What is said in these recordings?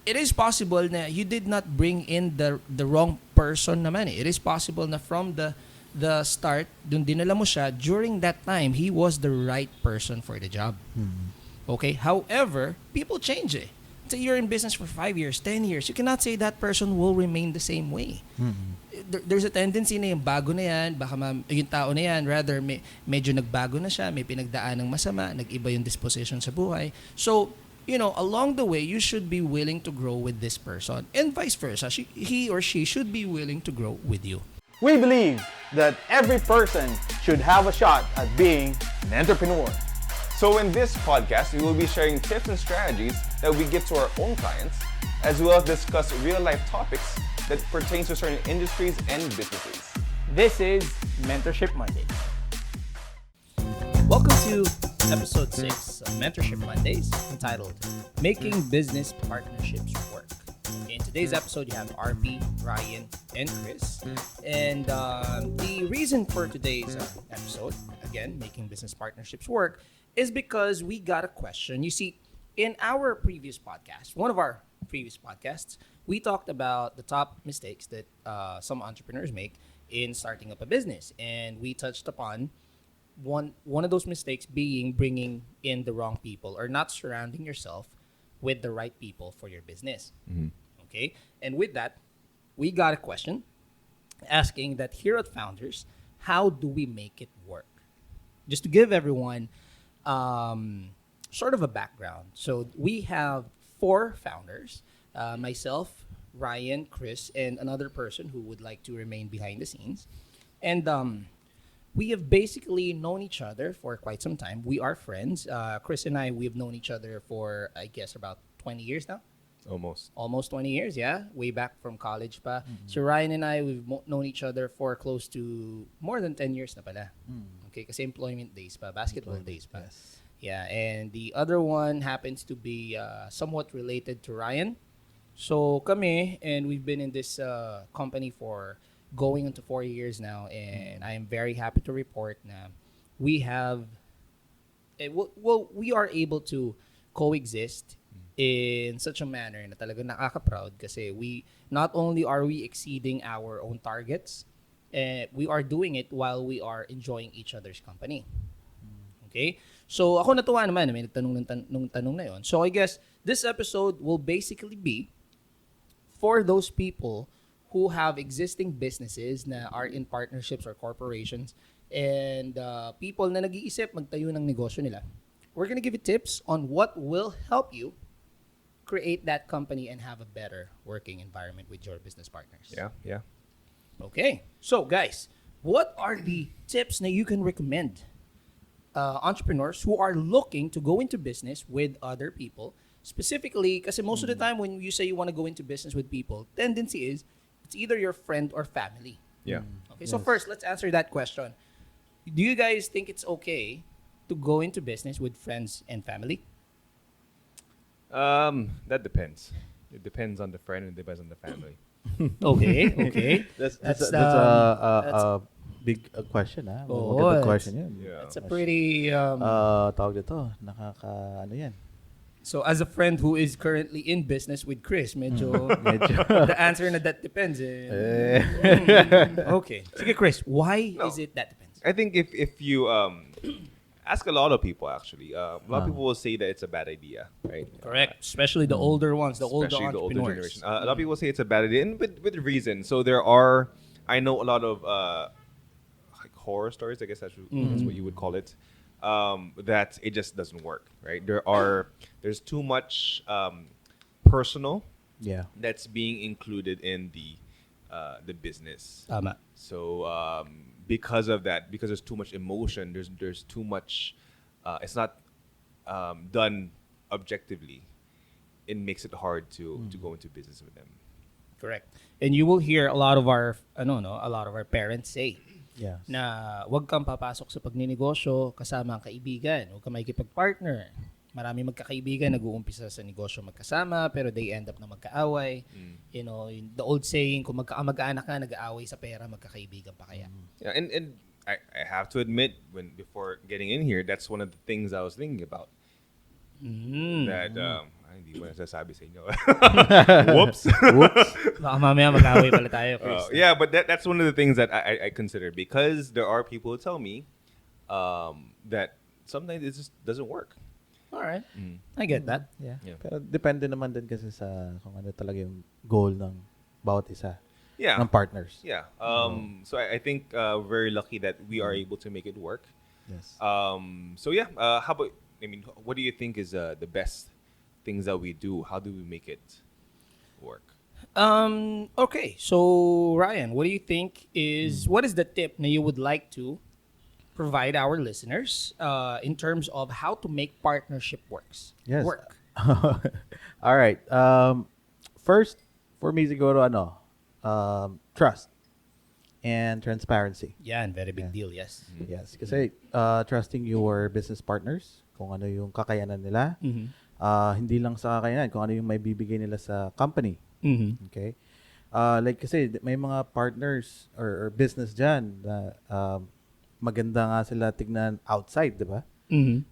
it is possible na you did not bring in the wrong person naman eh. It is possible na from the start, dun dinala mo siya, during that time, he was the right person for the job. Okay? However, people change eh. Say you're in business for 5 years, 10 years, you cannot say that person will remain the same way. There's a tendency na yung bago na yan, baka yung tao na yan, rather medyo nagbago na siya, may pinagdaan ng masama, nag-iba yung disposition sa buhay. So, along the way, you should be willing to grow with this person. And vice versa, he or she should be willing to grow with you. We believe that every person should have a shot at being an entrepreneur. So in this podcast, we will be sharing tips and strategies that we give to our own clients, as well as discuss real-life topics that pertain to certain industries and businesses. This is Mentorship Monday. Welcome to episode 6 of Mentorship Mondays, entitled Making Business Partnerships Work. In today's episode, you have RP, Ryan, and Chris. And the reason for today's episode, again, Making Business Partnerships Work, is because we got a question. You see, in our previous podcast, one of our previous podcasts, we talked about the top mistakes that some entrepreneurs make in starting up a business. And we touched upon one of those mistakes being bringing in the wrong people or not surrounding yourself with the right people for your business. Okay? And with that, we got a question asking that here at Founders, how do we make it work? Just to give everyone sort of a background. So we have 4 founders, myself, Ryan, Chris, and another person who would like to remain behind the scenes. And we have basically known each other for quite some time. We are friends. Chris and I, we have known each other for, I guess, about 20 years now. Almost 20 years, yeah. Way back from college pa. So Ryan and I, we've known each other for close to more than 10 years na pala. Okay, kasi employment days pa, basketball days pa. Yes. Yeah, and the other one happens to be somewhat related to Ryan. So kami, and we've been in this company for going into 4 years now, and I am very happy to report na we have, we are able to coexist in such a manner na talaga nakaka-proud kasi not only are we exceeding our own targets, we are doing it while we are enjoying each other's company. Okay? So ako natuwa naman na may nagtanong nung tanong na yon. So I guess this episode will basically be for those people who have existing businesses na are in partnerships or corporations and people na nag-iisip magtayo ng negosyo nila. We're gonna give you tips on what will help you create that company and have a better working environment with your business partners. Yeah. Okay. So, guys, what are the tips that you can recommend entrepreneurs who are looking to go into business with other people? Specifically, kasi most of the time when you say you want to go into business with people, tendency is it's either your friend or family. Yeah. Okay. So first, let's answer that question. Do you guys think it's okay to go into business with friends and family? That depends. It depends on the friend and it depends on the family. Okay. That's a big question, ah. Magandang question yan. Yeah. It's a pretty Tawag dito, ano yan? So as a friend who is currently in business with Chris, medyo the answer na that depends. Okay. Sige Chris, why is it that depends? I think if you ask a lot of people, actually, a lot of people will say that it's a bad idea, right? Correct. Especially the older ones, the older Especially the older entrepreneurs. generation. A lot of people say it's a bad idea, and with reason. So I know a lot of like horror stories, I guess that's what you would call it, that it just doesn't work, right? There's too much personal that's being included in the business. Tama. So because of that, because there's too much emotion, there's too much. It's not done objectively. It makes it hard to go into business with them. Correct. And you will hear a lot of our parents say Yes. na wag kang papasok sa pagninegosyo kasama ang kaibigan, wag kang makikipag-partner. Marami magkakaibigan nag-uumpisa sa negosyo magkasama pero they end up na magkaaway. You know, the old saying, kung magkaanak ka nag-aaway sa pera, magkakaibigan pa kaya. Yeah, and I have to admit, before getting in here, that's one of the things I was thinking about. That Hindi mo nasasabi sa inyo. Whoops. Baka mamaya mag-away pala tayo, Chris. Yeah, but that's one of the things that I consider, because there are people who tell me that sometimes it just doesn't work. All right. I get that. Yeah. Yeah. Pero depende naman din kasi sa kung ano talaga yung goal ng bawat isa Yeah. ng partners. Yeah. So I think very lucky that we are able to make it work. Yes. So yeah. How about? I mean, what do you think is the best things that we do? How do we make it work? Okay. So Ryan, what do you think what is the tip that you would like to provide our listeners in terms of how to make partnership Yes. work? All right. First, for me siguro trust and transparency. Yeah, and very big deal, yes. Yes, kasi trusting your business partners, kung ano yung kakayanan nila, hindi lang sa kakayanan, kung ano yung may bibigay nila sa company. Okay? Like kasi may mga partners or business dyan na maganda nga sila tignan outside, di ba?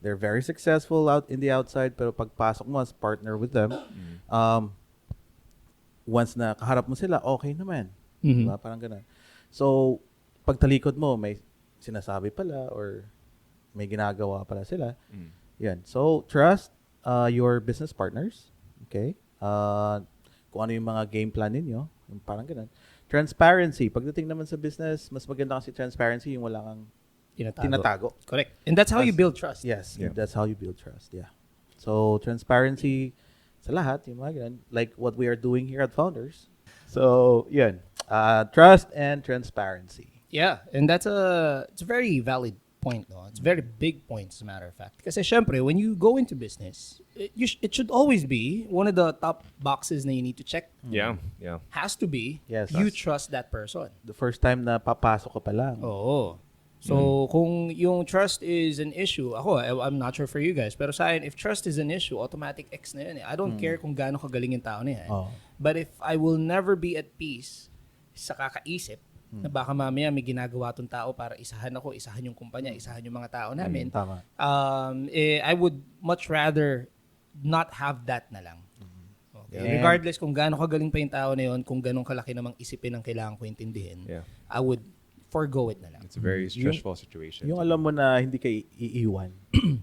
They're very successful out in the outside, pero pagpasok mo as partner with them, once na kaharap mo sila, okay naman. Diba? Parang ganun. So, pagtalikod mo, may sinasabi pala or may ginagawa pala sila. Yan. So, trust your business partners. Okay? Kung ano yung mga game plan ninyo. Yung parang ganun. Transparency. Pagdating naman sa business, mas maganda kasi transparency yung wala kang tinatago. Correct. And that's how you build trust. Yes. Yeah. That's how you build trust. Yeah. So, transparency sa lahat, yung mga ganun, like what we are doing here at Founders. So, yun. Trust and transparency. Yeah, and it's a very valid point, no? It's a very big point, as a matter of fact. Kasi syempre, when you go into business, it should always be one of the top boxes na you need to check. Yeah. Has to be, Yes. you trust that person. The first time na papasok ka pa lang. Oo. So, kung yung trust is an issue, I'm not sure for you guys, pero sa akin, if trust is an issue, automatic X na yun. I don't care kung gaano kagaling yung tao na yan. Oh. But if I will never be at peace sa kakaisip, na baka mamaya may ginagawa tong tao para isahan ako, isahan yung kumpanya, isahan yung mga tao namin, Tama. I would much rather not have that na lang. Okay? Yeah. Regardless kung gaano kagaling pa yung tao na yun, kung gaano kalaki namang isipin ang kailangan ko intindihin, Yeah. I would forgo it na lang. It's a very stressful situation. Yung alam mo na hindi ka iiwan.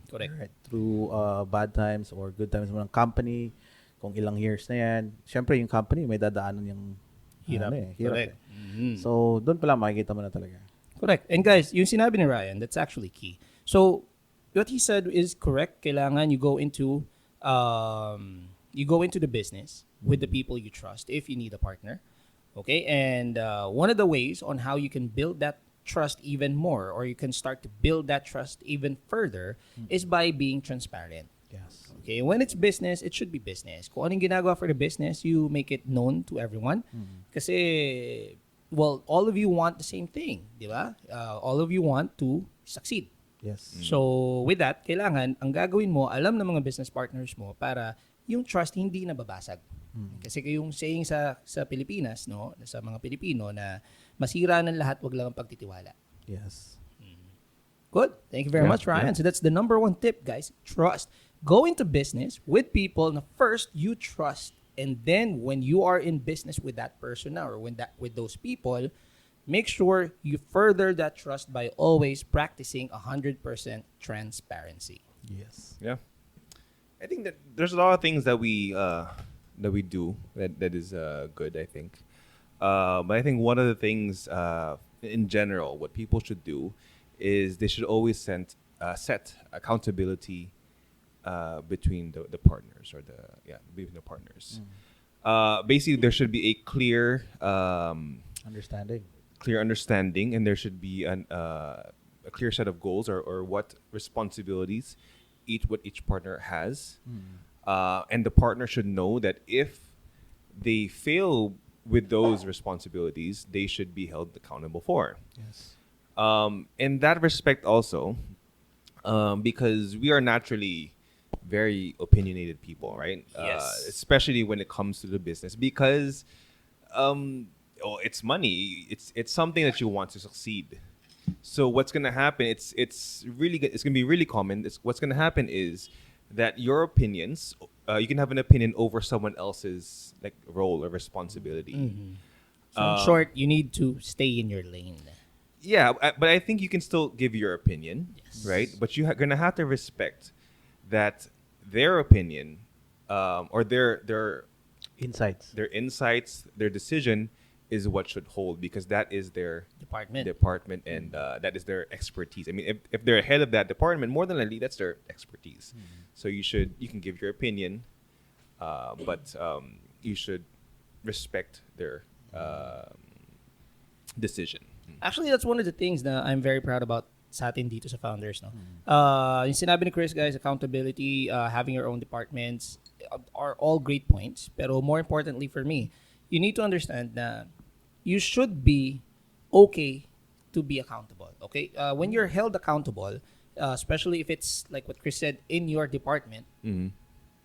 Correct. Right. Through bad times or good times mo ng company, kung ilang years na yan. Siyempre, yung company, may dadaanan yung Hirap. hirap Correct. eh. So, doon pala makikita mo na talaga. Correct. And guys, yung sinabi ni Ryan, that's actually key. So, what he said is correct. Kailangan you go into the business with the people you trust if you need a partner. Okay? And one of the ways on how you can build that trust even more, or you can start to build that trust even further, is by being transparent. Yes. Okay, when it's business, it should be business. Kung anong ginagawa for the business, you make it known to everyone. Kasi, well, all of you want the same thing, di ba? All of you want to succeed. Yes. So, with that, kailangan, ang gagawin mo, alam ng mga business partners mo para yung trust hindi nababasag. Kasi yung saying sa Pilipinas, no, sa mga Pilipino na masira ng lahat, wag lang ang pagtitiwala. Yes. Good. Thank you very much, Ryan. So that's the number one tip, guys. Trust. Go into business with people na first you trust, and then when you are in business with that person now, or with those people, make sure you further that trust by always practicing 100% transparency. Yes. Yeah. I think that there's a lot of things that we do that is good, I think. But I think one of the things in general, what people should do is they should always set accountability between the partners, or between the partners. Basically, there should be a clear understanding, and there should be a clear set of goals, or what responsibilities each partner has. And the partner should know that if they fail with those responsibilities, they should be held accountable for. Yes. In that respect also, because we are naturally very opinionated people, right? Yes. Especially when it comes to the business, because it's money. It's something that you want to succeed. So what's gonna happen? It's really good. It's gonna be really common. What's gonna happen is that your opinions you can have an opinion over someone else's like role or responsibility. So in short, you need to stay in your lane. Yeah, but I think you can still give your opinion, right? But you're gonna have to respect that their opinion or their Insights. their insights, their decision is what should hold because that is their Department. and that is their expertise. I mean, if they're head of that department, more than likely that's their expertise. So you can give your opinion, but you should respect their decision. Actually, that's one of the things that I'm very proud about sa atin dito sa Founders. No? Yung sinabi ni Chris, guys, accountability, having your own departments are all great points. Pero more importantly for me, you need to understand that you should be okay to be accountable. Okay? When you're held accountable, especially if it's like what Chris said, in your department,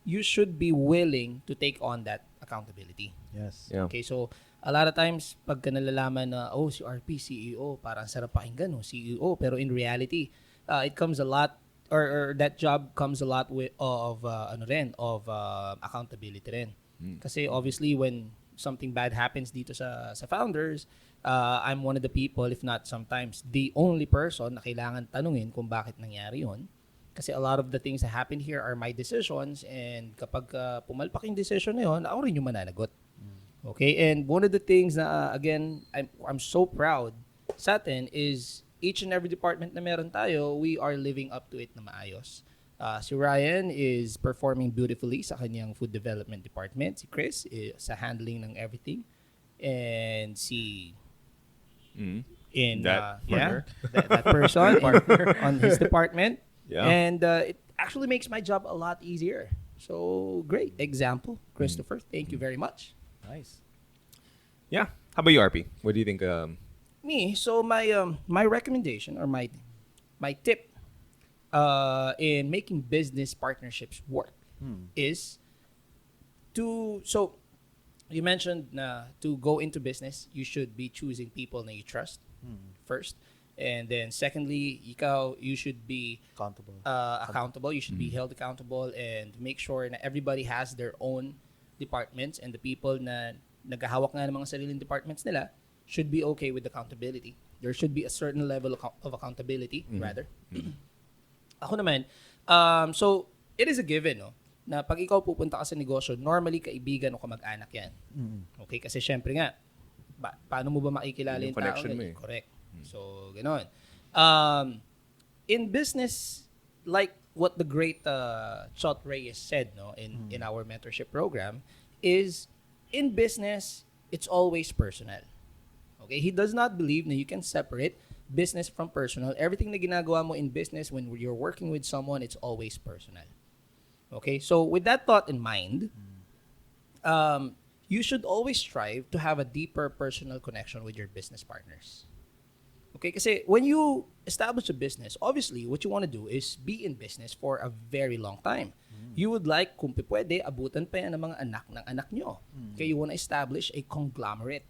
you should be willing to take on that accountability. Yes. Yeah. Okay, so a lot of times, pagka nalalaman na, oh, si RP, CEO, parang sarap pakinggan, no, CEO. Pero in reality, it comes a lot, or that job comes a lot with of accountability rin. Kasi obviously, when something bad happens dito sa Founders, I'm one of the people, if not sometimes, the only person na kailangan tanungin kung bakit nangyari yun. Kasi a lot of the things that happen here are my decisions, and kapag pumalpak yung decision na yun, ako rin yung mananagot. Okay, and one of the things na again I'm so proud sa atin is each and every department na meron tayo, we are living up to it na maayos. Si Ryan is performing beautifully sa kanyang food development department. Si Chris is sa handling ng everything, and si That partner. that person on his department. Yeah. And it actually makes my job a lot easier. So great example, Christopher. Thank you very much. Nice. Yeah. How about you, RP? What do you think? Me, so my recommendation or my tip in making business partnerships work is so you mentioned na to go into business, you should be choosing people that you trust first. And then secondly, you should be accountable. You should be held accountable and make sure na everybody has their own departments, and the people na naghahawak nga ng mga sariling departments nila should be okay with accountability. There should be a certain level of accountability, rather. Ako naman, so it is a given, no? Na pag ikaw pupunta ka sa negosyo, normally kaibigan o kamag-anak yan. Okay? Kasi syempre nga, paano mo ba makikilala yung tao? Connection mo eh. Correct. So, gano'n. In business, like what the great Chot Reyes said, no, in our mentorship program, is in business, it's always personal. Okay? He does not believe that you can separate business from personal. Everything na ginagawa mo in business, when you're working with someone, it's always personal. Okay? So, with that thought in mind, you should always strive to have a deeper personal connection with your business partners. Okay, kasi when you establish a business, obviously, what you want to do is be in business for a very long time. You would like, kung pwede, abutan pa yan ng mga anak ng anak nyo. Okay, you want to establish a conglomerate.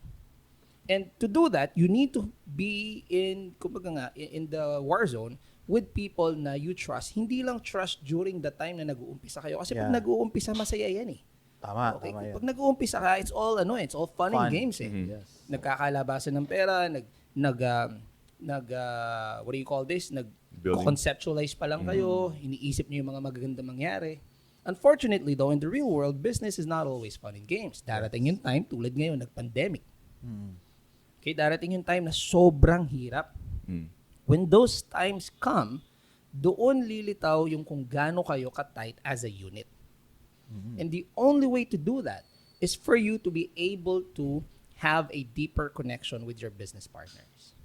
And to do that, you need to be in the war zone with people na you trust. Hindi lang trust during the time na nag-uumpisa kayo. Kasi pag nag-uumpisa, masaya yan eh. Tama, okay, tama yan. Pag nag-uumpisa ka, it's all fun and games eh. Yes. Nagkakalabasan ng pera, what do you call this? Nag-conceptualize pa lang kayo, iniisip niyo yung mga magaganda mangyari. Unfortunately though, in the real world, business is not always fun and games. Darating yung time, tulad ngayon, nag-pandemic. Okay, darating yung time na sobrang hirap. When those times come, doon lilitaw yung kung gaano kayo ka-tight as a unit. And the only way to do that is for you to be able to have a deeper connection with your business partners.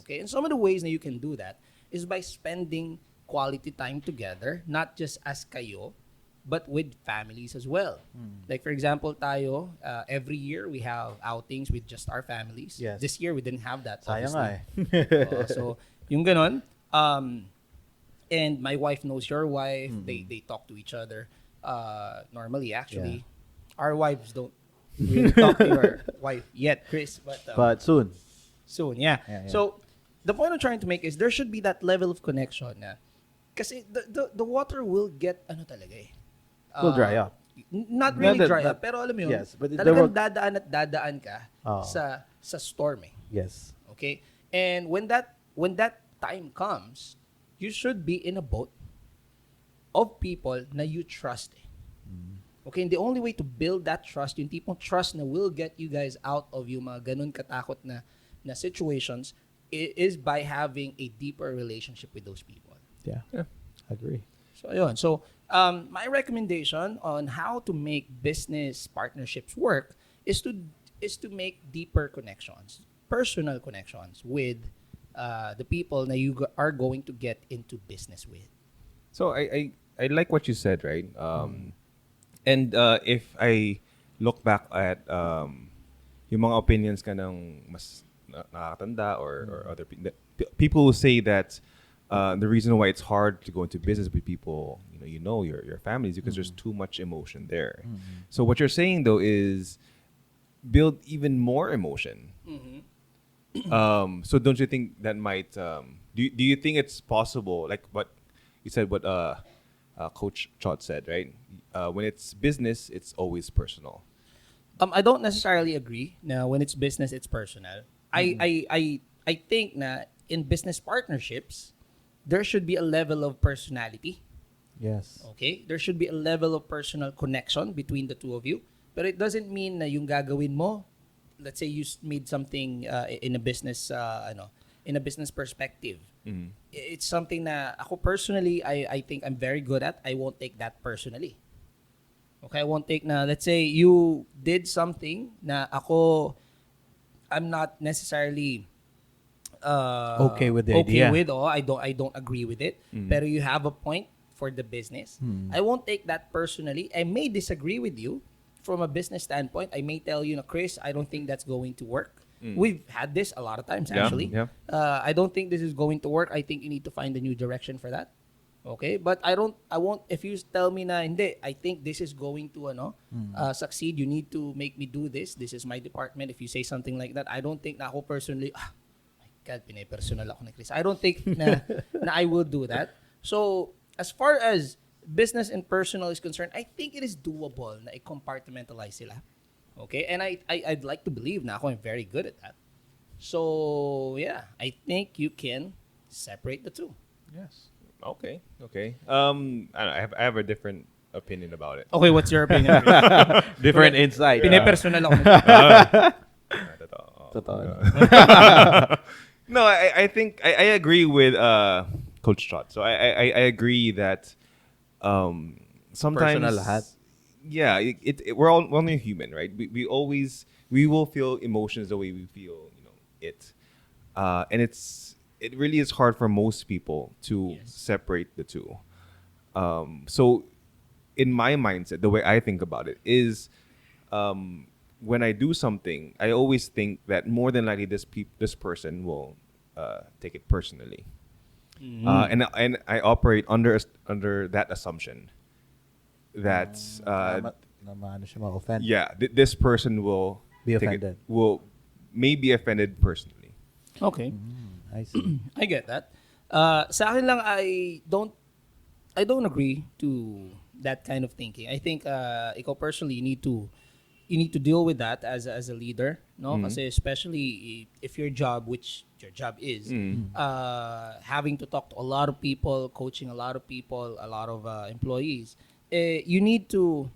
Okay, and some of the ways that you can do that is by spending quality time together, not just as kayo, but with families as well. Like for example, tayo, every year we have outings with just our families. Yes. This year we didn't have that. Sayang nga So, yung ganon. And my wife knows your wife. They talk to each other normally, actually. Our wives don't really talk to your wife yet, Chris. But soon. Soon, yeah. So, the point I'm trying to make is there should be that level of connection na kasi the water will get will dry up. Not really Not that- dry not- up, pero alam mo yun, yes, but there talagang will- dadaan at dadaan ka Oh. sa storm eh. Yes. Okay? And when that time comes, you should be in a boat of people na you trust eh. Okay, and the only way to build that trust, yung tipong trust na will get you guys out of yung mga ganun katakot na situations, is by having a deeper relationship with those people. Yeah. Agree. So, ayun. So, my recommendation on how to make business partnerships work is to make deeper connections, personal connections with the people that you are going to get into business with. So I like what you said, right? And if I look back at yung mga opinions ka ng mas nakakatanda or other people will say that the reason why it's hard to go into business with people, your family is because there's too much emotion there. So what you're saying though is build even more emotion. So don't you think that might do you think it's possible, like what you said, what Coach Chot said, right? When it's business, it's always personal. I don't necessarily agree na when it's business, it's personal. I think na in business partnerships, there should be a level of personality. Yes. Okay? There should be a level of personal connection between the two of you. But it doesn't mean na yung gagawin mo, let's say you made something in a business in a business perspective. It's something na ako personally, I think I'm very good at. I won't take that personally. Okay, I won't take na, let's say you did something na I'm not necessarily Okay with the okay idea. with, or I don't agree with it. Pero you have a point for the business. I won't take that personally. I may disagree with you from a business standpoint. I may tell you, Chris, I don't think that's going to work. We've had this a lot of times actually. Yeah. I don't think this is going to work. I think you need to find a new direction for that. Okay, but I won't, if you tell me na hindi, I think this is going to succeed, you need to make me do this. This is my department. If you say something like that, I don't think na ako personally, my God, pinipersonal ako ni Chris. I don't think na I will do that. So, as far as business and personal is concerned, I think it is doable na i-compartmentalize sila. Okay, and I'd like to believe na ako I'm very good at that. So, yeah, I think you can separate the two. Yes. Okay. I don't know, I have a different opinion about it. Okay, what's your opinion? Different insight. Pinipersonal ako. Totoo. No, I think I agree with Coach Trot. So I agree that sometimes Personal lahat. Yeah, we're all only human, right? We will feel emotions the way we feel, it, and it really is hard for most people to separate the two. So in my mindset, the way I think about it is, when I do something, I always think that more than likely this person will take it personally, and I operate under that assumption that Ano siya ma-offend. this person will Be take offended. may be offended personally. Okay. I see. I get that. Sa akin lang, I don't agree to that kind of thinking. I think ikaw personally, you need to deal with that as a leader, no? Kasi especially if your job, which your job is, having to talk to a lot of people, coaching a lot of people, a lot of employees, you need to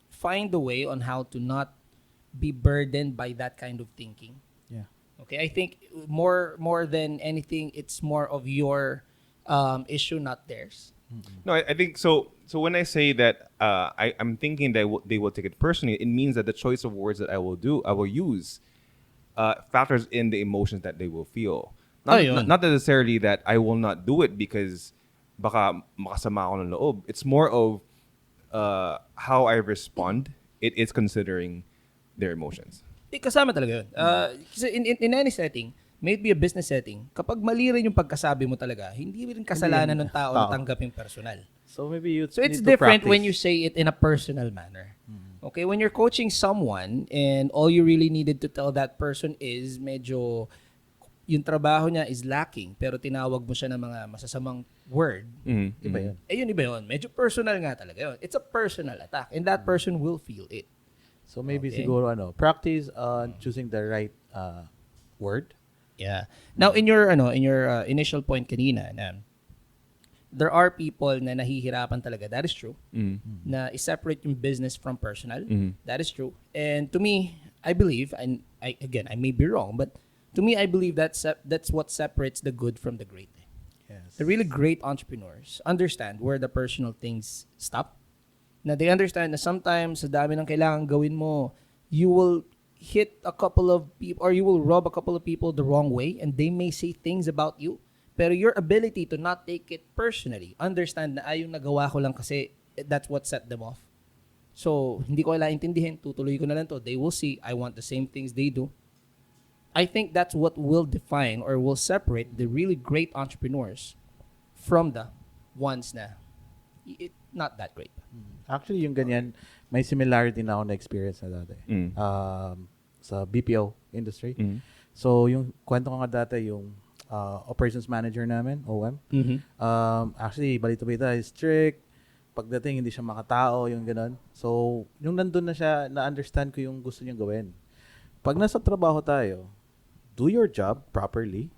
find a way on how to not be burdened by that kind of thinking. Yeah. Okay, I think more than anything, it's more of your issue, not theirs. No, I think so. So when I say that I'm thinking that they will take it personally, it means that the choice of words that I will use factors in the emotions that they will feel. Not necessarily that I will not do it because baka makasama ako ng loob. It's more of how I respond. It is considering their emotions. Kasama talaga yun. Kasi in any setting, may it be a business setting, kapag mali rin yung pagkasabi mo talaga, hindi rin kasalanan ng tao na tanggaping personal. So maybe you So it's need to different practice. when you say it in a personal manner. Okay, when you're coaching someone and all you really needed to tell that person is medyo yung trabaho niya is lacking pero tinawag mo siya ng mga masasamang word, Iba yun. iba yun. Medyo personal nga talaga yun. It's a personal attack and that person will feel it. So maybe Okay. siguro practice choosing the right word. Yeah. Now in your initial point kanina na there are people na nahihirapan talaga. That is true. Na i-separate yung business from personal. That is true. And to me, I believe, and I may be wrong, but to me, I believe that's what separates the good from the great. Yes. The really great entrepreneurs understand where the personal things stop. Na they understand na sometimes sa dami ng kailangan gawin mo, you will hit a couple of people or you will rub a couple of people the wrong way and they may say things about you. Pero your ability to not take it personally, understand na yung nagawa ko lang kasi that's what set them off. So, hindi ko kailangan intindihin, tutuloy ko na lang to. They will see, I want the same things they do. I think that's what will define or will separate the really great entrepreneurs from the ones na not that great. Actually, yung ganyan, may similarity na ako na experience na dati. Sa BPO industry. So, yung kwento ko nga dati, yung operations manager namin, OM. Actually, balita-balita, is strict. Pagdating, hindi siya makatao, yung gano'n. So, yung nandun na siya, na-understand ko yung gusto niyang gawin. Pag nasa trabaho tayo, do your job properly.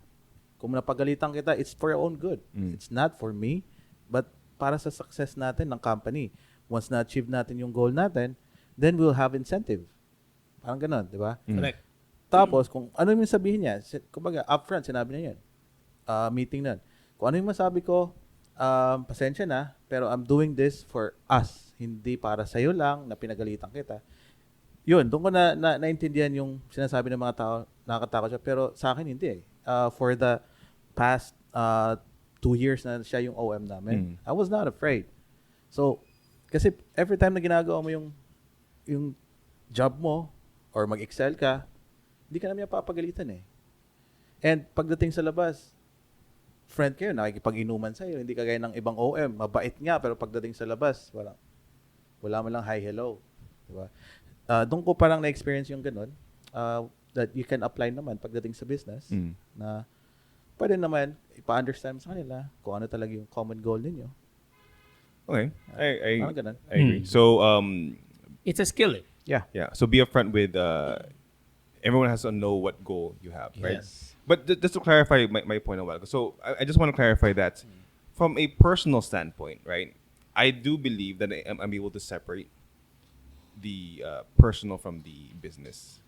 Kung napagalitan kita, it's for your own good. It's not for me, but para sa success natin ng company. Once na-achieve natin yung goal natin, then we'll have incentive. Parang gano'n, di ba? Correct. Tapos, kung ano yung sabihin niya, kumbaga, upfront, sinabi niya yun. Meeting na. Kung ano yung masabi ko, pasensya na, pero I'm doing this for us. Hindi para sa'yo lang na pinagalitan kita. Yun, doon ko naintindihan yung sinasabi ng mga tao, nakakatakot siya. Pero sa akin, hindi eh. For the past 2 years na siya yung OM namin, I was not afraid. So, kasi every time na ginagawa mo yung job mo, or mag-excel ka, hindi ka namin papagalitan eh. And pagdating sa labas, friend kayo, nakikipag-inuman sa'yo, hindi kagaya ng ibang OM, mabait nga, pero pagdating sa labas, wala mo lang hi, hello. Diba? Doon ko parang na-experience yung ganun, that you can apply naman pagdating sa business, na pwede naman ipa-understand sa kanila kung ano talaga yung common goal ninyo. Okay. I Parang ganun. agree. So, It's a skill. Yeah. yeah. So be upfront with everyone has to know what goal you have, right? Yes. But just to clarify my point a while ago. So I just want to clarify that from a personal standpoint, right? I do believe that I'm able to separate the personal from the business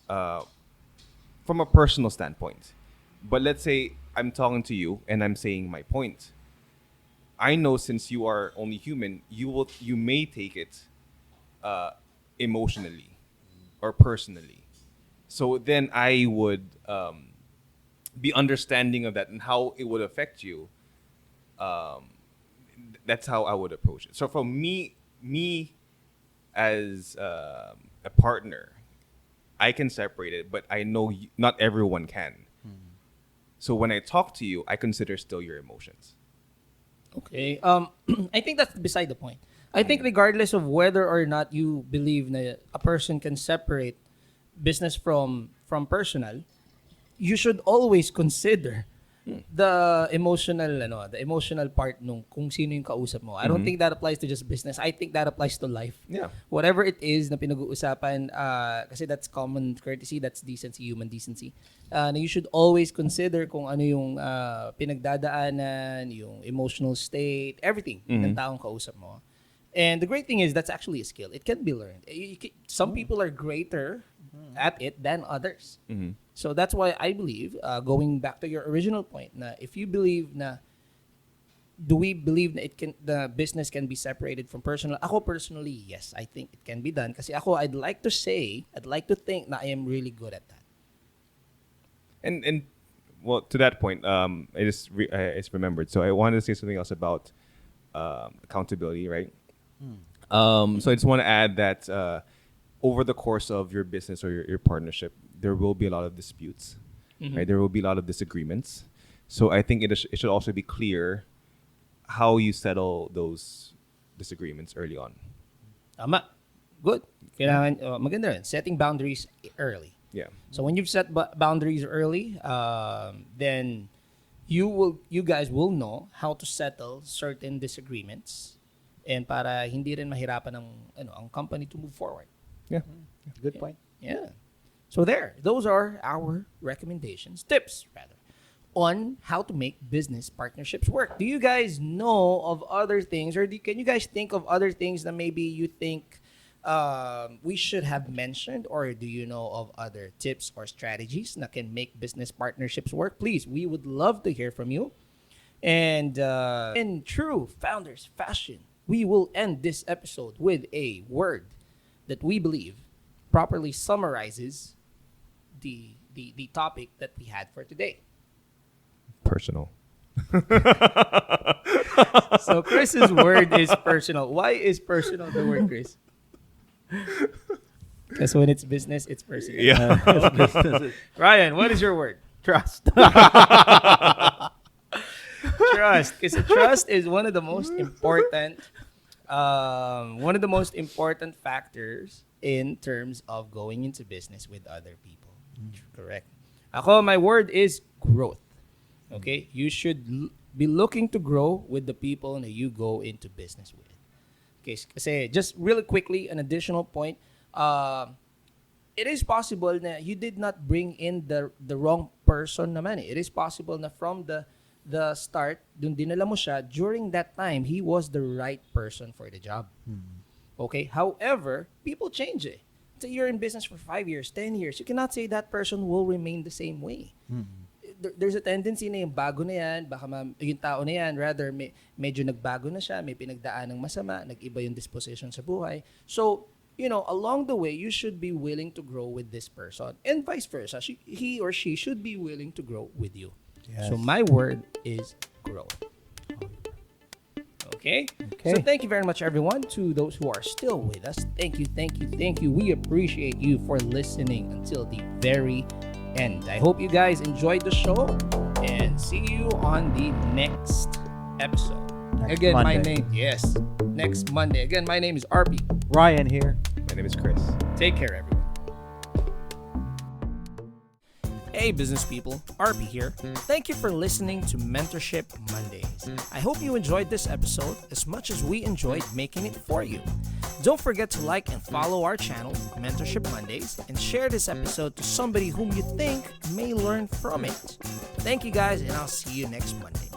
from a personal standpoint. But let's say I'm talking to you and I'm saying my point. I know since you are only human, you may take it emotionally or personally. So then I would be understanding of that and how it would affect you. That's how I would approach it. So for me as a partner, I can separate it, but I know not everyone can. So when I talk to you, I consider still your emotions. Okay. I think that's beside the point. I think regardless of whether or not you believe na a person can separate business from personal, you should always consider the emotional part nung kung sino yung kausap mo. I don't think that applies to just business. I think that applies to life. Yeah. Whatever it is na pinag-uusapan, kasi that's common courtesy, that's decency, human decency. Na you should always consider kung ano yung pinagdadaanan, yung emotional state, everything ng taong kausap mo. And the great thing is that's actually a skill. It can be learned. Some people are greater at it than others. So that's why I believe, going back to your original point, na if you believe na, do we believe na the business can be separated from personal? Ako personally, yes, I think it can be done. Kasi ako, I'd like to think na I am really good at that. And well, to that point, I just remembered. So I wanted to say something else about accountability, right? So I just want to add that over the course of your business or your partnership, there will be a lot of disputes, right? There will be a lot of disagreements. So I think it should also be clear how you settle those disagreements early on. Tama. Good. Kailangan, maganda rin. Setting boundaries early. Yeah. So when you've set boundaries early, then you guys will know how to settle certain disagreements, and para hindi rin mahirapan ang company to move forward. Yeah. Good point. Yeah. So those are our tips rather, on how to make business partnerships work. Do you guys know of other things, or can you guys think of other things that maybe you think we should have mentioned, or do you know of other tips or strategies that can make business partnerships work? Please, we would love to hear from you. And in true founders fashion, we will end this episode with a word that we believe properly summarizes the topic that we had for today. Personal. So Chris's word is personal. Why is personal the word, Chris? Because when it's business, it's personal. Yeah. Ryan, what is your word? Trust. Trust. Because trust is one of the most important factors in terms of going into business with other people. Correct. Ako, my word is growth. Okay? You should be looking to grow with the people that you go into business with. Okay, kasi just really quickly, an additional point, it is possible that you did not bring in the wrong person naman. It is possible na from the start, dun dinala mo siya, during that time, he was the right person for the job. Okay? However, people change eh. Say you're in business for 5 years, 10 years, you cannot say that person will remain the same way. There's a tendency na yung bago na yan, baka yung tao na yan, rather medyo nagbago na siya, may pinagdaan ng masama, nag-iba yung disposition sa buhay. So, along the way, you should be willing to grow with this person. And vice versa, he or she should be willing to grow with you. Yes. So my word is growth. Okay? So thank you very much, everyone, to those who are still with us. Thank you. We appreciate you for listening until the very end. I hope you guys enjoyed the show, and see you on the next episode. Next Monday. Again, my name is RP. Ryan here. My name is Chris. Take care, everyone. Hey business people, RP here. Thank you for listening to Mentorship Mondays. I hope you enjoyed this episode as much as we enjoyed making it for you. Don't forget to like and follow our channel, Mentorship Mondays, and share this episode to somebody whom you think may learn from it. Thank you guys, and I'll see you next Monday.